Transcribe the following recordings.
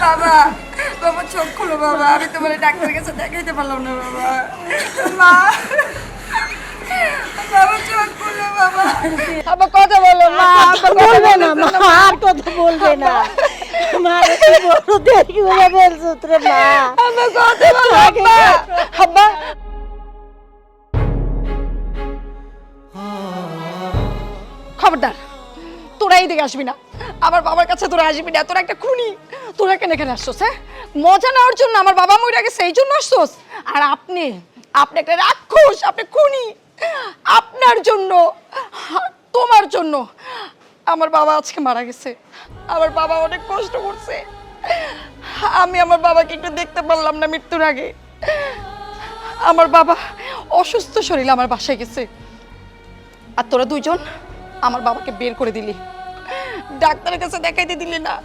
বাবা বাবা চোখ খুলো বাবা, আমি তোমার ডাক্তারের কাছে দেখাইতে পারলাম না বাবা। মা বাবা চোখ খুলো বাবা। আবার কথা বলো মা। বলবে না মা, আর কথা বলবে না মা। কি বড় দেরি করে ফেলছো রে মা। আবার কথা বলো আব্বা। আব্বা খবরদার, তোরা এইদিকে আসবি না, আমার বাবার কাছে তোরা আসবি না। তোরা একটা খুনি, তোরা কেন এখানে আসছোস? হ্যাঁ, মজা নেওয়ার জন্য? আমার বাবা মরে গেছে এই জন্য আসছোস? আর আপনি আপনি একটা রাক্ষস, আপনি খুনি। আপনার জন্য, তোমার জন্য আমার বাবা আজকে মারা গেছে। আমার বাবা অনেক কষ্ট করছে, আমি আমার বাবাকে একটু দেখতে পারলাম না মৃত্যুর আগে। আমার বাবা অসুস্থ শরীরে আমার বাসায় গেছে, আর তোরা দুইজন আমার বাবাকে বের করে দিলি, ডাক্তারের কাছে দেখাইতে দিলি না।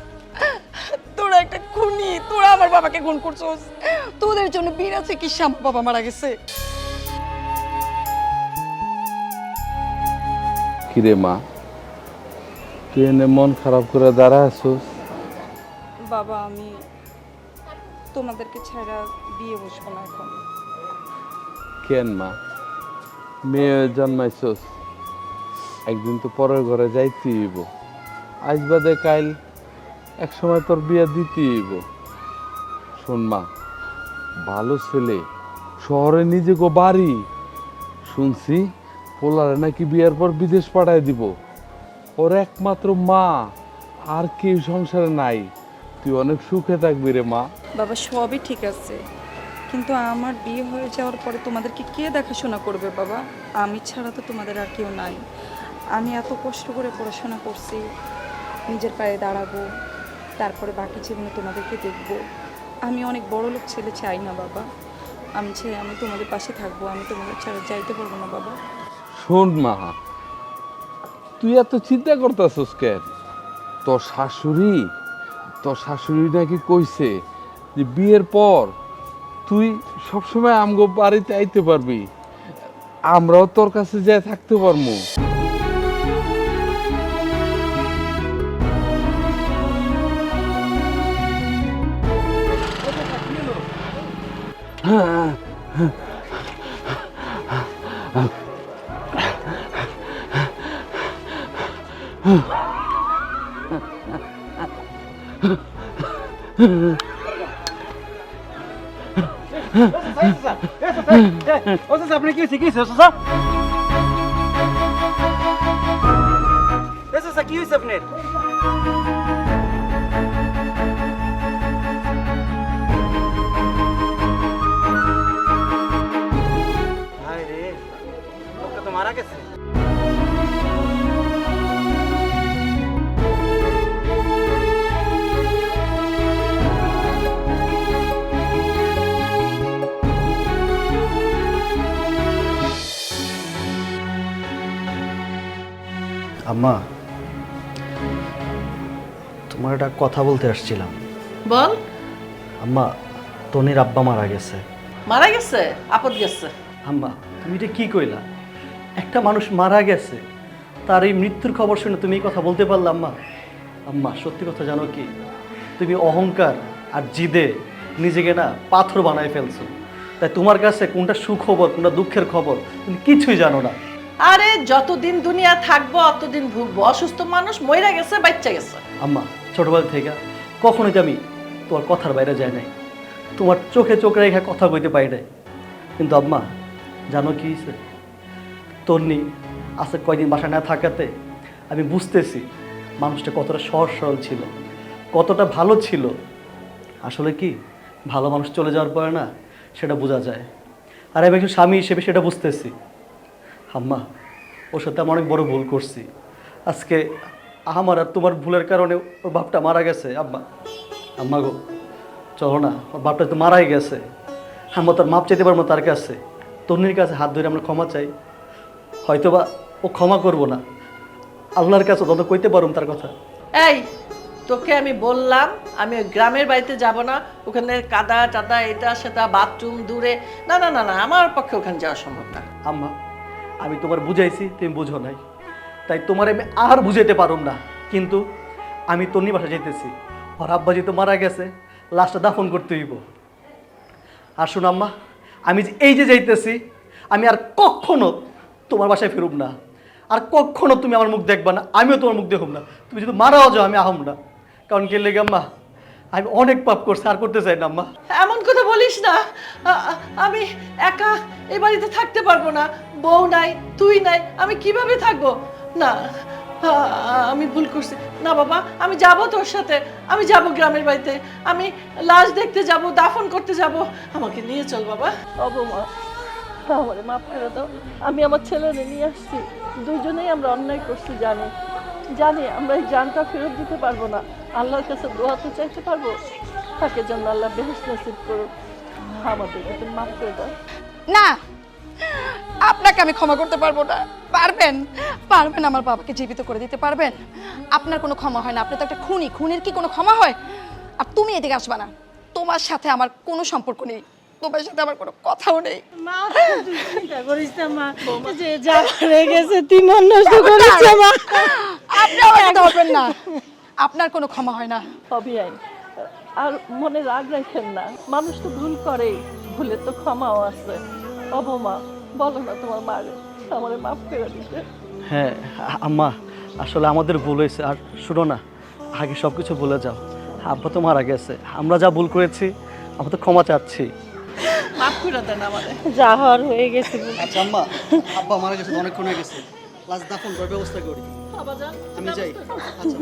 তোরা একটা খুনি, তোরা আমার বাবাকে খুন করছস। তোদের জন্য বিনা চিকিৎসা আমার বাবা মারা গেছে। কিরে মা, তুই এনে মন খারাপ করে দাঁড়া আছিস? বাবা আমি তোমাদেরকে ছাড়া বিয়ে বসবো না এখন। কেন মা, মেয়ে জন্মাইছস, একদিন তো পরের ঘরে যাইতে হইব। আজ বাদে কাইল এক সময় তোর বিয়ে দিতে হইব। শোন মা, ভালো ছেলে, শহরে নিজেকে বাড়ি, শুনছি পোলারে নাকি বিয়ের পর বিদেশ পাঠায় দিব। ওর একমাত্র মা, আর কেউ সংসারে নাই। তুই অনেক সুখে থাকবি রে মা। বাবা সবই ঠিক আছে, কিন্তু আমার বিয়ে হয়ে যাওয়ার পরে তোমাদেরকে কে দেখাশোনা করবে বাবা? আমি ছাড়া তো তোমাদের আর কেউ নাই। আমি এত কষ্ট করে পড়াশোনা করছি, নিজের পায়ে দাঁড়াবো, তারপরে বাকি জীবনে তোমাদেরকে দেখবো। আমি অনেক বড় লোক ছেলে চাই না বাবা। আমি চাই আমি তোমাদের পাশে থাকবো, আমি তোমাদের ছাড়া যাইতে পারবো না বাবা। শোন মা, তুই এত চিন্তা করতেছস কেন? তোর শাশুড়ি নাকি কইছে যে বিয়ের পর তুই সবসময় আমগো বাড়িতে আইতে পারবি, আমরাও তোর কাছে যাই থাকতে পারবো। আপনি কি হয়েছে? কি হয়েছে কি হয়েছে আপনার? ভাই রে, লোকটা তো মারা গেছে। আম্মা, তোমার একটা কথা বলতে আসছিলাম। বল। আম্মা, তনির আব্বা মারা গেছে। মারা গেছে? আপদ গেছে? আম্মা, তুমি এটা কি কইলা? একটা মানুষ মারা গেছে, তার এই মৃত্যুর খবর শুনে তুমি এই কথা বলতে পারলে আম্মা? আম্মা, সত্যি কথা জানো কি, তুমি অহংকার আর জিদে নিজেকে না পাথর বানায় ফেলছো। তাই তোমার কাছে কোনটা সুখবর কোনটা দুঃখের খবর তুমি কিছুই জানো না। আরে যতদিন দুনিয়া থাকবো অতদিন ভুগবো। অসুস্থ মানুষ মইরা গেছে, বাচ্চা গেছে। আম্মা, ছোটবেলা থেকে কখনোই আমি তোমার কথার বাইরে যাই নাই, তোমার চোখে চোখে রেখে কথা কইতে পারি নাই। কিন্তু আম্মা জানো কি হয়েছে? তন্নি আজকে কয়দিন বাসায় না থাকাতে আমি বুঝতেছি মানুষটা কতটা সহজ সরল ছিল, কতটা ভালো ছিল। আসলে কি, ভালো মানুষ চলে যাওয়ার পরে না সেটা বোঝা যায়, আর আমি একজন স্বামী হিসেবে সেটা বুঝতেছি। আম্মা, ওর সাথে আমি অনেক বড় ভুল করছি। আজকে আমার আর তোমার ভুলের কারণে ওর বাপটা মারা গেছে। আম্মা, আম্মা গো, চলো না, ওর বাপটা তো মারাই গেছে, আমরা তার মাপ চাইতে পারবো তার কাছে। তন্নির কাছে হাত ধরে আমরা ক্ষমা চাই, হয়তোবা ও ক্ষমা করবো না, আল্লাহর কাছে তত কইতে পারুম তার কথা। এই, তোকে আমি বললাম আমি ওই গ্রামের বাড়িতে যাব না, ওখানে কাদা টাদা এটা সেটা, বাথরুম দূরে, না না না না, আমার পক্ষে ওখানে যাওয়া সম্ভব না। আম্মা, আমি তোমার বুঝাইছি, তুমি বুঝো নাই, তাই তোমার আমি আর বুঝাইতে পারুম না। কিন্তু আমি তন্নি বাসা যাইতেছি, ওর আব্বা যেহেতু মারা গেছে, লাশটা দাফন করতে হইব। আর শোনো আম্মা, আমি যে এই যে যাইতেছি, আমি আর কখনো তোমার বাসায় ফেরুব না, আর কখনো তুমি আমার মুখ দেখবা না, আমিও তোমার মুখ দেখব না। তুমি যদি মারাও যাও আমি আহম না, কারণ কে লেগে আম্মা আমি অনেক পাপ করছি, আর করতে চাই না আম্মা। এমন কথা বলিস না। আমি একা এই বাড়িতে থাকতে পারবো না। বউ নাই, তুই নাই, আমি কিভাবে থাকবো? না, আমি ভুল করছি। না বাবা, আমি যাব তোর সাথে, আমি যাব গ্রামের বাড়িতে, আমি লাশ দেখতে যাব, দাফন করতে যাব। আমাকে নিয়ে চল বাবা। অবমা, আমারে মাফ করে দাও। আমি আমার ছেলেরে নিয়ে আসছি, দুইজনেই আমরা অন্যায় করছি, জানি জানি আমরা এই জানটা ফেরত দিতে পারবো না। আল্লাহর কাছে দোয়া তো চাইতে পারবো, তাকে জন্য আল্লাহ বেহেশত নসিব করুক। আমাদেরকে তুমি মাফ করে দাও। না, আপনাকে আমি ক্ষমা করতে পারবো না। পারবেন? পারবেন আমার বাবাকে জীবিত করে দিতে পারবেন? আপনার কোনো ক্ষমা হয় না, আপনি তো একটা খুনি, খুনির কি কোনো ক্ষমা হয়? আর তুমি এদিকে আসবা না, তোমার সাথে আমার কোনো সম্পর্ক নেই, তোমার সাথে আমার কোনো কথাও নেই। মা, তুই চিন্তা করিস না মা, যে যা হয়ে গেছে তুই মন নষ্ট করিস না মা। আপনি আমাকে ধরবেন না, আপনার কোনো ক্ষমা হয় না। অভিয়ান, আর মনে রাগ রাখেন না, মানুষ তো ভুল করে, ভুলের তো ক্ষমাও আছে। অবমা, বলো না তোমার মারে আমারে মাফ করে দিতে। হ্যাঁ আম্মা, আসলে আমাদের ভুল হয়েছে। আর শুনো না, আগে সব কিছু ভুলে যাও। আব্বা তো মারা গেছে, আমরা যা ভুল করেছি আমরা তো ক্ষমা চাচ্ছি। মাফ করে দেন আমাদের। যা হওয়ার হয়ে গেছে। আচ্ছা আম্মা, আব্বা মারা গেছে, অনেকক্ষণ হয়ে গেছে, লাশ দাফন করার ব্যবস্থা করি। বাবা যান, আমি যাই। আচ্ছা।